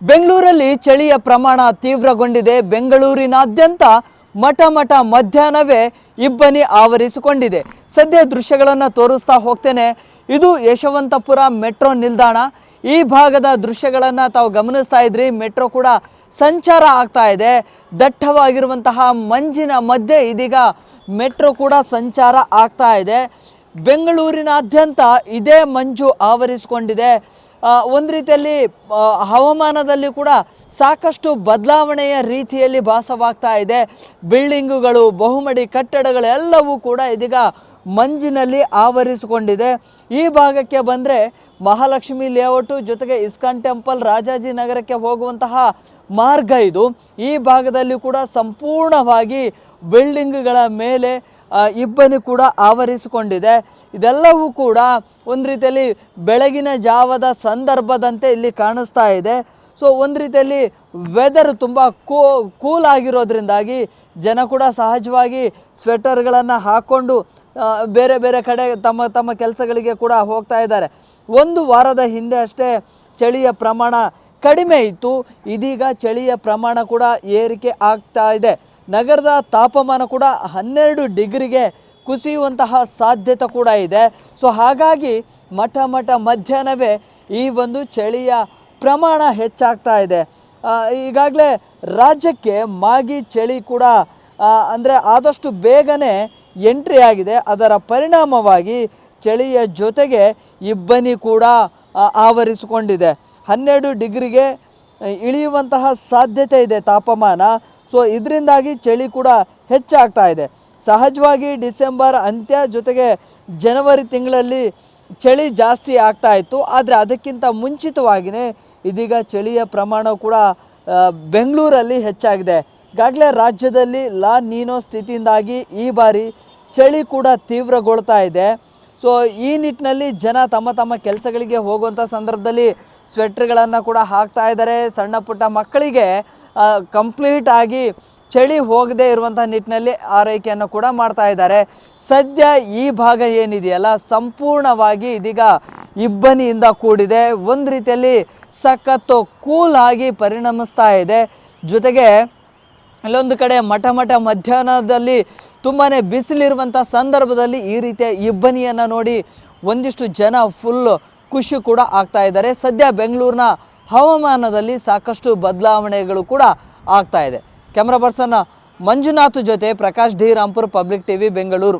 ಬೆಂಗಳೂರಲ್ಲಿ ಚಳಿಯ ಪ್ರಮಾಣ ತೀವ್ರಗೊಂಡಿದೆ. ಬೆಂಗಳೂರಿನಾದ್ಯಂತ ಮಠ ಮಧ್ಯಾಹ್ನವೇ ಇಬ್ಬನಿ ಆವರಿಸಿಕೊಂಡಿದೆ. ಸದ್ಯ ದೃಶ್ಯಗಳನ್ನು ತೋರಿಸ್ತಾ ಹೋಗ್ತೇನೆ. ಇದು ಯಶವಂತಪುರ ಮೆಟ್ರೋ ನಿಲ್ದಾಣ. ಈ ಭಾಗದ ದೃಶ್ಯಗಳನ್ನು ತಾವು ಗಮನಿಸ್ತಾ ಇದ್ರಿ. ಮೆಟ್ರೋ ಕೂಡ ಸಂಚಾರ ಆಗ್ತಾ ಇದೆ. ದಟ್ಟವಾಗಿರುವಂತಹ ಮಂಜಿನ ಮಧ್ಯೆ ಇದೀಗ ಮೆಟ್ರೋ ಕೂಡ ಸಂಚಾರ ಆಗ್ತಾ ಇದೆ. ಬೆಂಗಳೂರಿನಾದ್ಯಂತ ಇದೇ ಮಂಜು ಆವರಿಸಿಕೊಂಡಿದೆ. ಒಂದು ರೀತಿಯಲ್ಲಿ ಹವಾಮಾನದಲ್ಲಿ ಕೂಡ ಸಾಕಷ್ಟು ಬದಲಾವಣೆಯ ರೀತಿಯಲ್ಲಿ ಭಾಸವಾಗ್ತಾ ಇದೆ. ಬಿಲ್ಡಿಂಗುಗಳು, ಬಹುಮಡಿ ಕಟ್ಟಡಗಳೆಲ್ಲವೂ ಕೂಡ ಇದೀಗ ಮಂಜಿನಲ್ಲಿ ಆವರಿಸಿಕೊಂಡಿದೆ. ಈ ಭಾಗಕ್ಕೆ ಬಂದರೆ ಮಹಾಲಕ್ಷ್ಮಿ ಲೇಔಟು ಜೊತೆಗೆ ಇಸ್ಕಾನ್ ಟೆಂಪಲ್, ರಾಜಾಜಿನಗರಕ್ಕೆ ಹೋಗುವಂತಹ ಮಾರ್ಗ ಇದು. ಈ ಭಾಗದಲ್ಲಿ ಕೂಡ ಸಂಪೂರ್ಣವಾಗಿ ಬಿಲ್ಡಿಂಗ್ಗಳ ಮೇಲೆ ಇಬ್ಬನಿ ಕೂಡ ಆವರಿಸಿಕೊಂಡಿದೆ. ಇದೆಲ್ಲವೂ ಕೂಡ ಒಂದು ರೀತಿಯಲ್ಲಿ ಬೆಳಗಿನ ಜಾವದ ಸಂದರ್ಭದಂತೆ ಇಲ್ಲಿ ಕಾಣಿಸ್ತಾ ಇದೆ. ಸೊ ಒಂದು ರೀತಿಯಲ್ಲಿ ವೆದರ್ ತುಂಬ ಕೂಲ್ ಆಗಿರೋದ್ರಿಂದಾಗಿ ಜನ ಕೂಡ ಸಹಜವಾಗಿ ಸ್ವೆಟರ್ಗಳನ್ನು ಹಾಕ್ಕೊಂಡು ಬೇರೆ ಬೇರೆ ಕಡೆ ತಮ್ಮ ಕೆಲಸಗಳಿಗೆ ಕೂಡ ಹೋಗ್ತಾ ಇದ್ದಾರೆ. ಒಂದು ವಾರದ ಹಿಂದೆ ಅಷ್ಟೇ ಚಳಿಯ ಪ್ರಮಾಣ ಕಡಿಮೆ ಇತ್ತು. ಇದೀಗ ಚಳಿಯ ಪ್ರಮಾಣ ಕೂಡ ಏರಿಕೆ ಆಗ್ತಾ ಇದೆ. ನಗರದ ತಾಪಮಾನ ಕೂಡ 12 ಡಿಗ್ರಿಗೆ ಕುಸಿಯುವಂತಹ ಸಾಧ್ಯತೆ ಕೂಡ ಇದೆ. ಸೊ ಹಾಗಾಗಿ ಮಠ ಮಧ್ಯಾಹ್ನವೇ ಈ ಒಂದು ಚಳಿಯ ಪ್ರಮಾಣ ಹೆಚ್ಚಾಗ್ತಾ ಇದೆ. ಈಗಾಗಲೇ ರಾಜ್ಯಕ್ಕೆ ಮಾಗಿ ಚಳಿ ಕೂಡ ಅಂದರೆ ಆದಷ್ಟು ಬೇಗನೆ ಎಂಟ್ರಿ ಆಗಿದೆ. ಅದರ ಪರಿಣಾಮವಾಗಿ ಚಳಿಯ ಜೊತೆಗೆ ಇಬ್ಬನಿ ಕೂಡ ಆವರಿಸಿಕೊಂಡಿದೆ. 12 ಡಿಗ್ರಿಗೆ ಇಳಿಯುವಂತಹ ಸಾಧ್ಯತೆ ಇದೆ ತಾಪಮಾನ. ಸೊ ಇದರಿಂದಾಗಿ ಚಳಿ ಕೂಡ ಹೆಚ್ಚಾಗ್ತಾ ಇದೆ. ಸಹಜವಾಗಿ ಡಿಸೆಂಬರ್ ಅಂತ್ಯ ಜೊತೆಗೆ ಜನವರಿ ತಿಂಗಳಲ್ಲಿ ಚಳಿ ಜಾಸ್ತಿ ಆಗ್ತಾ ಇತ್ತು. ಆದರೆ ಅದಕ್ಕಿಂತ ಮುಂಚಿತವಾಗಿಯೇ ಇದೀಗ ಚಳಿಯ ಪ್ರಮಾಣ ಕೂಡ ಬೆಂಗಳೂರಲ್ಲಿ ಹೆಚ್ಚಾಗಿದೆ. ಈಗಾಗಲೇ ರಾಜ್ಯದಲ್ಲಿ ಲಾ ನೀನೋ ಸ್ಥಿತಿಯಿಂದಾಗಿ ಈ ಬಾರಿ ಚಳಿ ಕೂಡ ತೀವ್ರಗೊಳ್ತಾ ಇದೆ. ಸೊ ಈ ನಿಟ್ಟಿನಲ್ಲಿ ಜನ ತಮ್ಮ ಕೆಲಸಗಳಿಗೆ ಹೋಗುವಂಥ ಸಂದರ್ಭದಲ್ಲಿ ಸ್ವೆಟ್ರ್ಗಳನ್ನು ಕೂಡ ಹಾಕ್ತಾ ಇದ್ದಾರೆ. ಸಣ್ಣ ಪುಟ್ಟ ಮಕ್ಕಳಿಗೆ ಕಂಪ್ಲೀಟ್ ಆಗಿ ಚಳಿ ಹೋಗದೇ ಇರುವಂಥ ನಿಟ್ಟಿನಲ್ಲಿ ಆರೈಕೆಯನ್ನು ಕೂಡ ಮಾಡ್ತಾ ಇದ್ದಾರೆ. ಸದ್ಯ ಈ ಭಾಗ ಏನಿದೆಯಲ್ಲ ಸಂಪೂರ್ಣವಾಗಿ ಇದೀಗ ಇಬ್ಬನಿಯಿಂದ ಕೂಡಿದೆ. ಒಂದು ರೀತಿಯಲ್ಲಿ ಸಖತ್ತು ಕೂಲ್ ಆಗಿ ಪರಿಣಮಿಸ್ತಾ ಇದೆ. ಜೊತೆಗೆ ಅಲ್ಲೊಂದು ಕಡೆ ಮಠ ಮಧ್ಯಾಹ್ನದಲ್ಲಿ ತುಂಬಾ ಬಿಸಿಲಿರುವಂಥ ಸಂದರ್ಭದಲ್ಲಿ ಈ ರೀತಿಯ ಇಬ್ಬನಿಯನ್ನು ನೋಡಿ ಒಂದಿಷ್ಟು ಜನ ಫುಲ್ ಖುಷಿ ಕೂಡ ಆಗ್ತಾ ಇದ್ದಾರೆ. ಸದ್ಯ ಬೆಂಗಳೂರಿನ ಹವಾಮಾನದಲ್ಲಿ ಸಾಕಷ್ಟು ಬದಲಾವಣೆಗಳು ಕೂಡ ಆಗ್ತಾ ಇದೆ. ಕ್ಯಾಮ್ರಾ ಪರ್ಸನ್ ಮಂಜುನಾಥ್ ಜೊತೆ Prakash D Rampur, public TV, Bengaluru.